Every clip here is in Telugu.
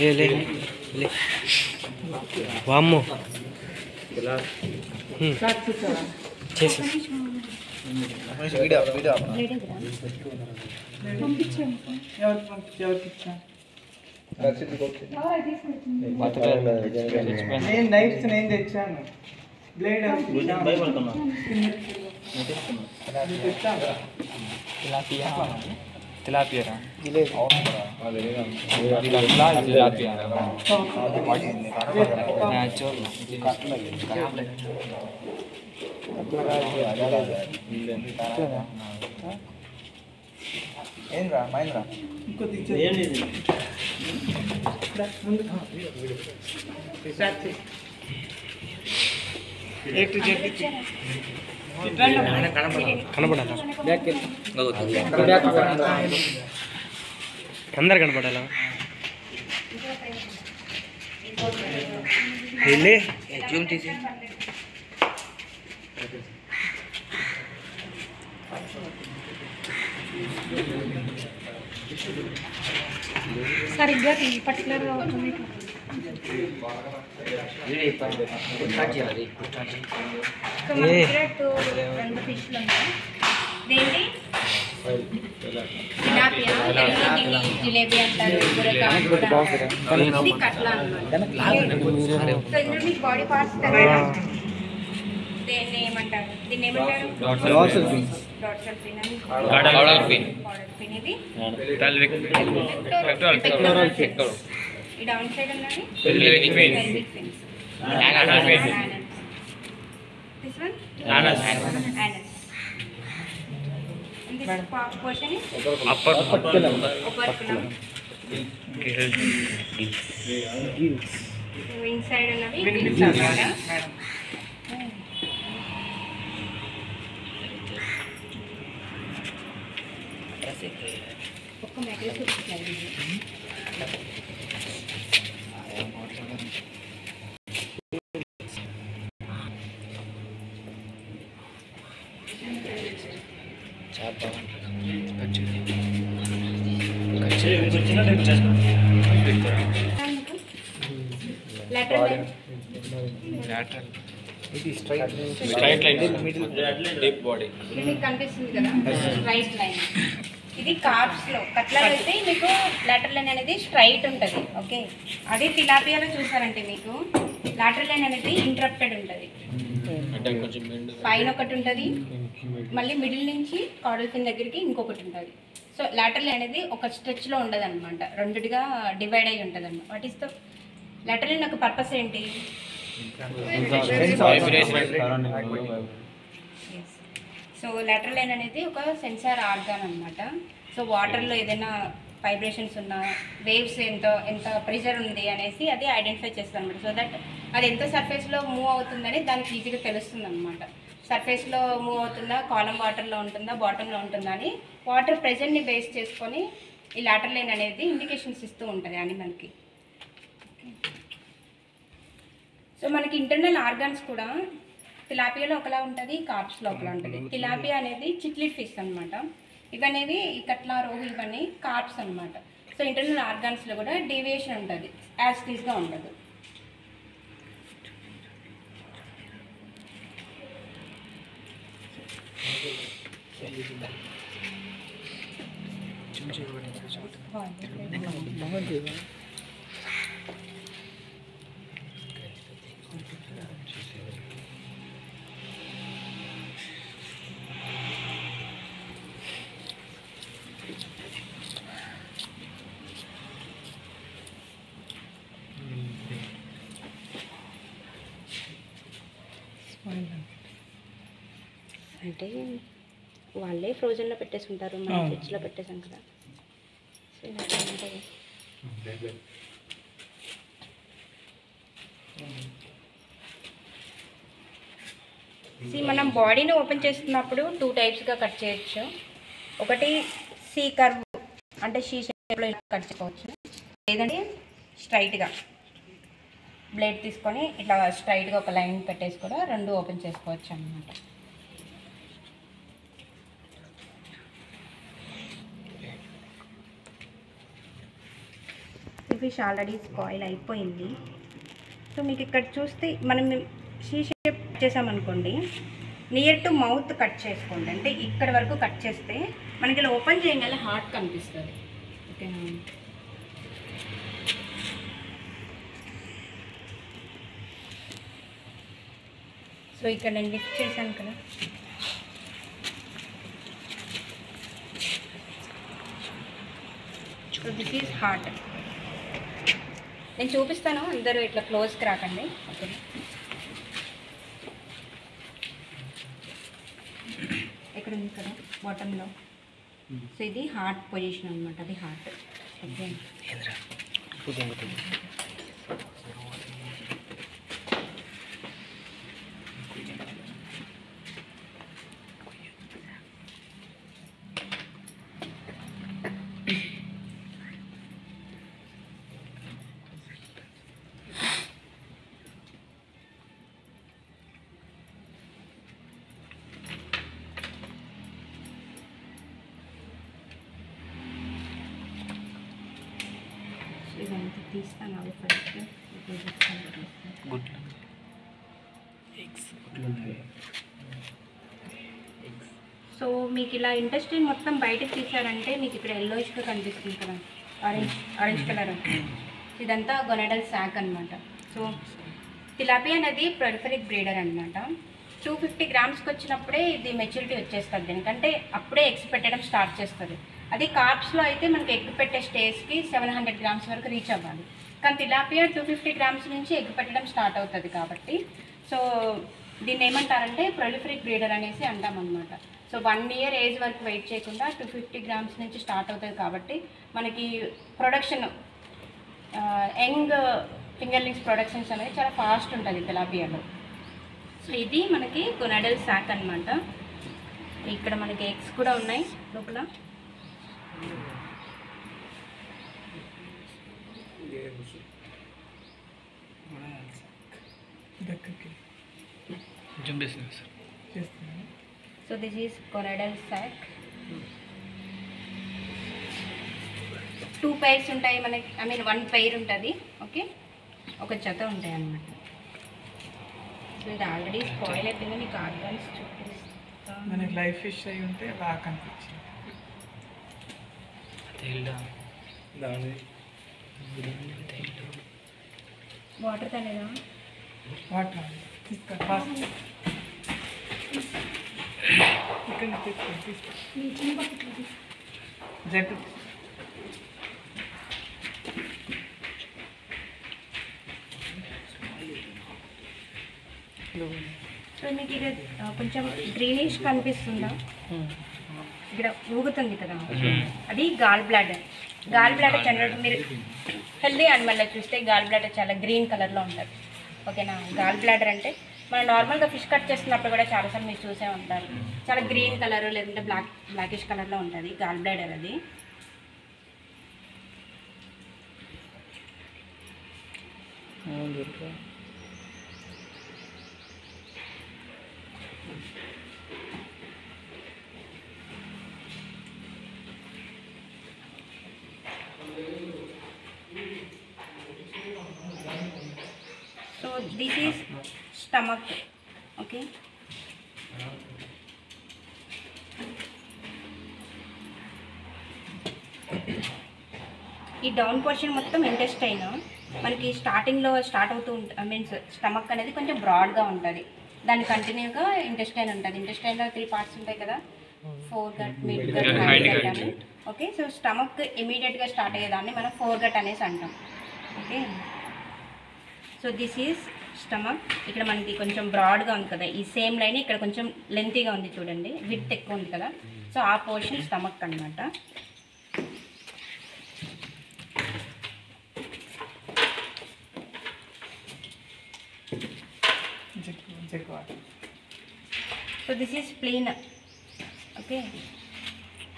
ले ले वामो నేను నైఫ్స్ నేను తెచ్చాను బ్లేడ్ tilapia ఏంద్రా మైంద్రా కనపడాలా అందరు కనపడాలా వెళ్ళి జూమ్ తీసి సరిగ్గా పర్టికులర్గా అవుతుంది. రెండు ఫిష్లు ఉన్నాయి. దేంటి తిలాపియా, జిలేబీ అంటారు, ఇది కట్లా అన్నమాట. మీకు బాడీ పార్ట్స్ దీన్ని ఏమంటారు? దీన్ని ఏమంటారు? డార్సల్ ఫిన్. ఇది ఈ డౌన్ సైడ్ ఉన్నది pelvic fins. This one anus. And this portion is upper column. Inside ఉన్నవి gills అన్నమాట. ఒక్క మెటల్ చూపిస్తాను. straight line deep body ఇది కనిపిస్తుంది కదా, స్ట్రైట్ లైన్. ఇది కార్బ్స్ లో కట్లా అయితే మీకు లాటరల్ లైన్ అనేది స్ట్రైట్ ఉంటుంది. ఓకే, అది తిలాపియాలో చూసారంటే మీకు లాటరల్ లైన్ అనేది ఇంటరప్టెడ్ ఉంటుంది. పైన ఒకటి ఉంటుంది, మళ్ళీ మిడిల్ నుంచి కాడల్ ఫిన్ దగ్గరికి ఇంకొకటి ఉంటుంది. సో లాటరల్ లైన్ అనేది ఒక స్ట్రెచ్లో ఉండదు అనమాట, రెండుగా డివైడ్ అయి ఉంటుంది అన్నమాట. What is the lateral line యొక్క పర్పస్ ఏంటి? సో లాటరల్ లైన్ అనేది ఒక సెన్సార్ ఆర్గాన్ అనమాట. సో వాటర్లో ఏదైనా వైబ్రేషన్స్ ఉన్నా, వేవ్స్ ఎంత ప్రెషర్ ఉంది అనేసి అది ఐడెంటిఫై చేస్తుంది అనమాట. సో దట్ అది ఎంత సర్ఫేస్లో మూవ్ అవుతుందని దానికి ఈజీగా తెలుస్తుంది అనమాట. సర్ఫేస్లో మూవ్ అవుతుందా, కాలం వాటర్లో ఉంటుందా, బాటంలో ఉంటుందా అని వాటర్ ప్రెషర్ని బేస్ చేసుకొని ఈ లాటరల్ లైన్ అనేది ఇండికేషన్స్ ఇస్తూ ఉంటుంది యానిమల్కి. సో మనకి ఇంటర్నల్ ఆర్గాన్స్ కూడా తిలాపియాలో ఒకలా ఉంటుంది, కార్ప్స్లో ఒకలా ఉంటుంది. తిలాపియా అనేది చిట్లిడ్ ఫిష్ అనమాట. ఇవనేవి ఈ కట్లా, రోహు ఇవన్నీ కార్ప్స్ అనమాట. సో ఇంటర్నల్ ఆర్గాన్స్లో కూడా డీవియేషన్ ఉంటుంది, యాస్టీస్గా ఉండదు. అంటే వాళ్ళే ఫ్రోజన్లో పెట్టేసి ఉంటారు, మనం ఫ్రిడ్జ్లో పెట్టేసాం కదా. సో మనం బాడీని ఓపెన్ చేస్తున్నప్పుడు 2 టైప్స్గా కట్ చేయొచ్చు. ఒకటి సి కర్వ్ అంటే షీ షేప్లో కట్ చేసుకోవచ్చు, లేదంటే స్ట్రైట్గా బ్లేడ్ తీసుకొని ఇట్లా స్ట్రైట్గా ఒక లైన్ పెట్టేసి కూడా 2 ఓపెన్ చేసుకోవచ్చు అన్నమాట. ఫిష్ ఆల్రెడీ స్పాయిల్ అయిపోయింది. సో మీకు ఇక్కడ చూస్తే మనం షీ షేప్ చేసామనుకోండి, నియర్ టు మౌత్ కట్ చేసుకోండి. అంటే ఇక్కడ వరకు కట్ చేస్తే మనకి ఇలా ఓపెన్ చేయగానే హార్ట్ కనిపిస్తుంది. ఓకేనా? సో ఇక్కడ నేను లిఫ్ట్ చేశాను కదా, సో దిస్ ఈజ్ హార్ట్. నేను చూపిస్తాను, అందరూ ఇట్లా క్లోజ్కి రాకండి. ఓకే, ఎక్కడ ఉంది కదా బాటంలో. సో ఇది హార్ట్ పొజిషన్ అనమాట, అది హార్ట్. ఓకే, ఇదంతా తీస్తాను అవి ఫస్ట్. గుడ్. సో మీకు ఇలా ఇంటెస్టైన్ మొత్తం బయటకు తీసారంటే మీకు ఇక్కడ ఎల్లోయిష్గా కనిపిస్తుంది కదా, ఆరెంజ్ కలర్. ఇదంతా గొనాడల్ శాక్ అనమాట. సో తిలాపియా అనేది ప్రొలిఫెరిక్ బ్రీడర్ అనమాట. 250 గ్రామ్స్కి వచ్చినప్పుడే ఇది మెచ్యూరిటీ వచ్చేస్తుంది, ఎందుకంటే అప్పుడే ఎగ్స్ పెట్టడం స్టార్ట్ చేస్తుంది. అది కార్ప్స్లో అయితే మనకి ఎగ్ పెట్టే స్టేజ్కి 700 గ్రామ్స్ వరకు రీచ్ అవ్వాలి. కానీ తిలాపియా 250 గ్రామ్స్ నుంచి ఎగ్ పెట్టడం స్టార్ట్ అవుతుంది కాబట్టి సో దీన్ని ఏమంటారంటే ప్రొలిఫెరిక్ బ్రీడర్ అనేసి అంటామన్నమాట. సో 1 ఇయర్ ఏజ్ వరకు వెయిట్ చేయకుండా 250 గ్రామ్స్ నుంచి స్టార్ట్ అవుతుంది కాబట్టి మనకి ప్రొడక్షన్ యంగ్ ఫింగర్లింగ్స్ ప్రొడక్షన్స్ అనేది చాలా ఫాస్ట్ ఉంటుంది తిలాపియాలో. సో ఇది మనకి గొనాడల్ శాక్ అనమాట. ఇక్కడ మనకి ఎగ్స్ కూడా ఉన్నాయి లోపల. So this is gonadal sac. 2 pairs ఉంటాయి మనకి, ఐ మీన్ 1 pair ఉంటుంది. ఓకే, ఒక జత ఉంటాయి అన్నమాట. సో ఇది ఆల్రెడీ స్పాయిల్ అయిపోయింది, మీకు ఆర్గాన్స్ చూపిస్తాను. మనకి లైఫ్ ఫిష్ అయి ఉంటే బాగా కనిపించింది. వాటర్ తనేదా వాటర్ తీసుకో, ఫాస్ట్ ఇక్కడ తీసుకో జట్టు. సో మీకు ఇది కొంచెం గ్రీనిష్ కనిపిస్తుందా? ఇక్కడ ఊగుతుంది కదా, అది gallbladder. Gallbladder general మీరు హెల్దీ యానిమల్లో చూస్తే గాల్ బ్లాడర్ చాలా గ్రీన్ కలర్లో ఉంటుంది. ఓకేనా? గాల్ బ్లాడర్ అంటే మనం నార్మల్గా ఫిష్ కట్ చేస్తున్నప్పుడు కూడా చాలాసార్లు మీరు చూసే ఉంటారు, చాలా గ్రీన్ కలర్ లేదంటే బ్లాకిష్ కలర్లో ఉంటుంది గాల్ బ్లాడర్. అది so this is stomach. Okay, ఈ డౌన్ పోర్షన్ మొత్తం ఇంటెస్టైన్. మనకి స్టార్టింగ్లో స్టార్ట్ అవుతూ మీన్స్ స్టమక్ అనేది కొంచెం బ్రాడ్గా ఉంటుంది, దాని కంటిన్యూగా ఇంటెస్టైన్ ఉంటుంది. ఇంటెస్టైన్లో 3 parts ఉంటాయి కదా, fore gut, mid gut, hind gut అని. ఓకే, సో స్టమక్ ఇమీడియట్గా స్టార్ట్ అయ్యేదాన్ని మనం ఫోర్ గట్ అనేసి అంటాం. Okay, so this is stomach. ఇక్కడ మనకి కొంచెం బ్రాడ్గా ఉంది కదా, ఈ సేమ్ లైన్ ఇక్కడ కొంచెం లెంతీగా ఉంది చూడండి, విడ్త్ ఎక్కువ ఉంది కదా, సో ఆ పోర్షన్ స్టమక్ అనమాట. So this is spleen. Okay,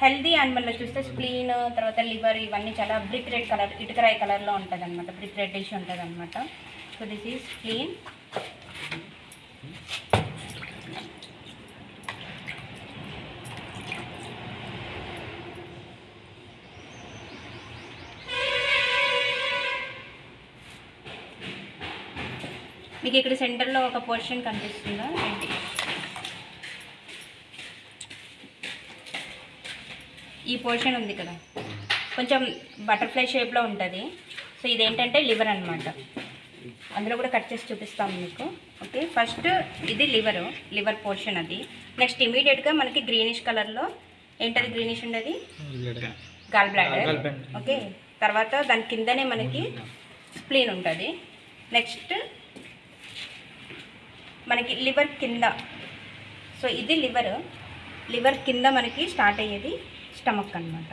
healthy యానిమల్లో చూస్తే స్ప్లీన్, తర్వాత లివర్, ఇవన్నీ చాలా బ్రిక్ రెడ్ కలర్, ఇటుకరాయి కలర్లో ఉంటుంది అనమాట, బ్రిక్ రెడ్డిష్ ఉంటుంది అనమాట. So this is spleen. మీకు ఇక్కడ సెంటర్లో ఒక పోర్షన్ కనిపిస్తుందా ఏంటి? ఈ పోర్షన్ ఉంది కదా, కొంచెం బటర్ఫ్లై షేప్లో ఉంటుంది. సో ఇదేంటంటే లివర్ అనమాట. అందులో కూడా కట్ చేసి చూపిస్తాము మీకు. ఓకే, ఫస్ట్ ఇది లివర్ పోర్షన్ అది. నెక్స్ట్ ఇమీడియట్గా మనకి గ్రీనిష్ కలర్లో ఏంటది గ్రీనిష్ ఉండేది గాల్ బ్లాడర్. ఓకే, తర్వాత దాని కిందనే మనకి స్ప్లీన్ ఉంటుంది. నెక్స్ట్ మనకి లివర్ కింద, సో ఇది లివర్ కింద మనకి స్టార్ట్ అయ్యేది స్టమక్ అనమాట.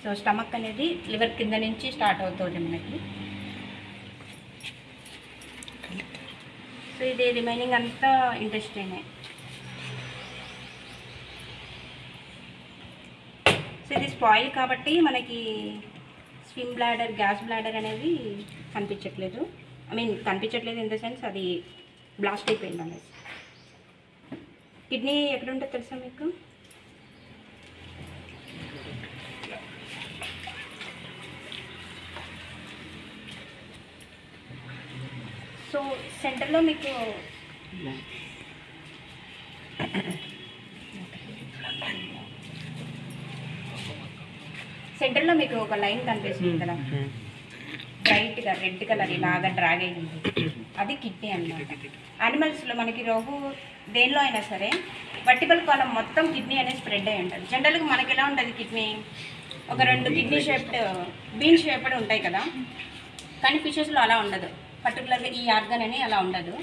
సో స్టమక్ అనేది లివర్ కింద నుంచి స్టార్ట్ అవుతుంది మనకి. సో ఇది రిమైనింగ్ అంతా ఇంట్రెస్టింగ్. సో ఇది స్పాయిల్ కాబట్టి మనకి స్విమ్ బ్లాడర్, గ్యాస్ బ్లాడర్ అనేది కనిపించట్లేదు. కనిపించట్లేదు ఇన్ ద సెన్స్ అది బ్లాస్ట్ అయిపోయింది అనేది. కిడ్నీ ఎక్కడ ఉంటుంది తెలుసా మీకు? సో సెంటర్లో మీకు ఒక లైన్ కనిపిస్తుంది కదా, బ్రైట్గా రెడ్ కలర్ ఇలాగా డ్రాగ్ అయ్యింది, అది కిడ్నీ అన్నమాట. యానిమల్స్లో మనకి రోహు దేనిలో అయినా సరే వర్టికల్ కాలం మొత్తం కిడ్నీ అనేది స్ప్రెడ్ అయి ఉంటుంది. జనరల్గా మనకి ఎలా ఉంటుంది కిడ్నీ, ఒక 2 కిడ్నీ షేప్డ్ బీన్ షేప్డ్ ఉంటాయి కదా, కానీ ఫిషెస్లో అలా ఉండదు. పర్టికులర్గా ఈ ఆర్గన్ అని అలా ఉండదు.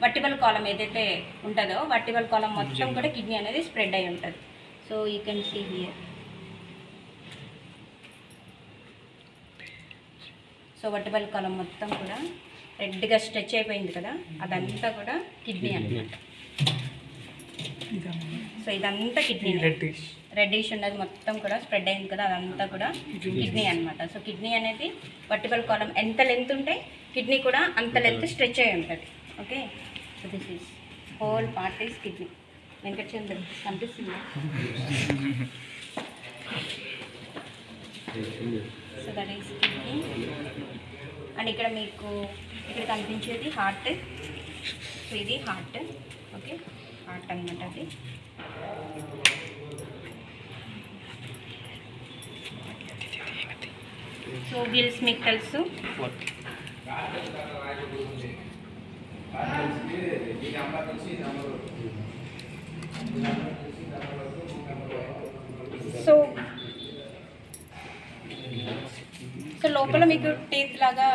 వర్టికల్ కాలం ఏదైతే ఉంటుందో వర్టికల్ కాలం మొత్తం కూడా కిడ్నీ అనేది స్ప్రెడ్ అయి ఉంటుంది. So you can see here. So vertical column మొత్తం కూడా రెడ్గా స్ట్రెచ్ అయిపోయింది కదా, అదంతా కూడా కిడ్నీ అన్నమాట. సో ఇదంతా కిడ్నీ, రెడ్డిష్ ఉన్నది మొత్తం కూడా స్ప్రెడ్ అయింది కదా, అదంతా కూడా కిడ్నీ అనమాట. సో కిడ్నీ అనేది వర్టికల్ కాలం ఎంత లెంత్ ఉంటే కిడ్నీ కూడా అంత లెంత్ స్ట్రెచ్ అయి ఉంటుంది. Okay, so this is whole part is kidney. Venkatachandra కనిపిస్తుందా? So that is kidney. And ఇక్కడ మీకు ఇక్కడ కనిపించేది హార్ట్. సో ఇది హార్ట్. ఓకే, హార్ట్ అనమాట అది. సో గిల్స్ మీకు తెలుసు. సో లోపల మీకు టీత్ లాగా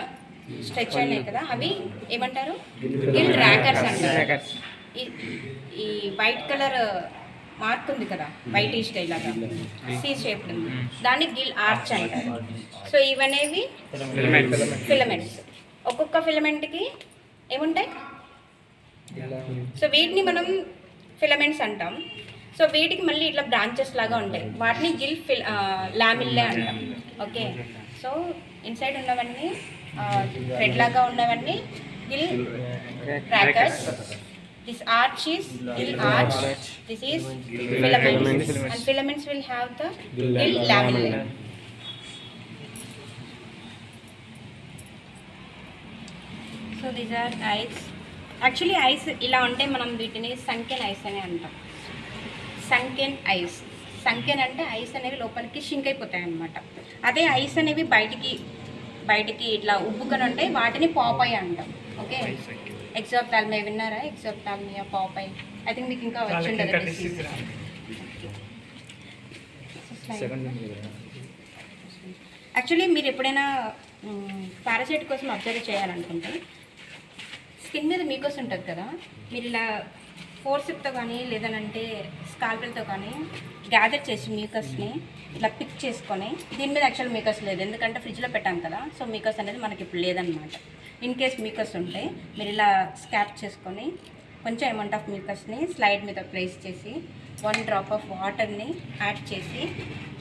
స్ట్రెచ్ అయినాయి కదా, అవి ఏమంటారు? గిల్ ర్యాకర్స్ అంటారు. ఈ వైట్ కలర్ మార్క్ ఉంది కదా, వైట్ ఈస్ట్ ఇలాగా సి షేప్ ఉంది, దాన్ని గిల్ ఆర్చ్ అంటారు. సో ఇవనేవి ఫిలమెంట్స్. ఒక్కొక్క ఫిలమెంట్కి ఏముంటాయి? సో వీటిని మనం ఫిలమెంట్స్ అంటాం. సో వీటికి మళ్ళీ ఇట్లా బ్రాంచెస్ లాగా ఉంటాయి, వాటిని గిల్ లామిల్లే అంటాం. ఓకే, సో ఇన్సైడ్ ఉన్నవన్నీ థ్రెడ్ లాగా ఉన్నవన్నీ Gill ర్యాకర్స్. This arch is gill arch. This is filaments, and filaments will have the gill lamellae. So these are eyes. Actually eyes ఇలా ఉంటే మనం వీటిని సంకెన్ ఐస్ అని అంటాం. సంకెన్ ఐస్. సంకెన్ అంటే ఐస్ అనేవి లోపలికి షింక్ అయిపోతాయి అన్నమాట. అదే ఐస్ అనేవి బయటికి ఇట్లా ఉబ్బుకొని ఉంటాయి, వాటిని పాపాయ్ అంటాం. ఓకే, ఎగ్జాప్థాల్మియా విన్నారా? ఎగ్జాప్థాల్మియా, పాపాయ్. ఐ థింక్ మీకు ఇంకా వచ్చి ఉండదు. యాక్చువల్లీ మీరు ఎప్పుడైనా పారాసైట్ కోసం అబ్జర్వ్ చేయాలనుకుంటే స్కిన్ మీద మీకోస్ ఉంటుంది కదా, మీరు ఇలా ఫోర్సెప్తో కానీ లేదనంటే స్కాల్పెల్తో కానీ గ్యాదర్ చేసి మీకస్ని ఇట్లా పిక్ చేసుకొని, దీని మీద యాక్చువల్ మీకస్ లేదు ఎందుకంటే ఫ్రిడ్జ్లో పెట్టాం కదా, సో మీకస్ అనేది మనకి ఇప్పుడు లేదనమాట. ఇన్ కేస్ మీకస్ ఉంటే మీరు ఇలా స్కాప్ చేసుకొని కొంచెం అమౌంట్ ఆఫ్ మీకస్ని స్లైడ్ మీద ప్లేస్ చేసి 1 డ్రాప్ ఆఫ్ వాటర్ని యాడ్ చేసి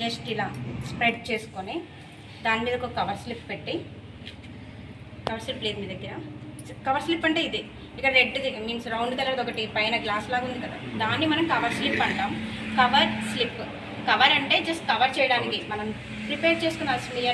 జస్ట్ ఇలా స్ప్రెడ్ చేసుకొని దాని మీద ఒక కవర్ స్లిప్ పెట్టి, కవర్ స్లిప్ లేదు మీ దగ్గర, కవర్ స్లిప్ అంటే ఇది ఇక్కడ రెడ్ది మీన్స్ రౌండ్ కలర్ ఒకటి పైన గ్లాస్ లాగా ఉంది కదా, దాన్ని మనం కవర్ స్లిప్ అంటాం. కవర్ స్లిప్, కవర్ అంటే జస్ట్ కవర్ చేయడానికి మనం ప్రిపేర్ చేసుకున్న స్మియర్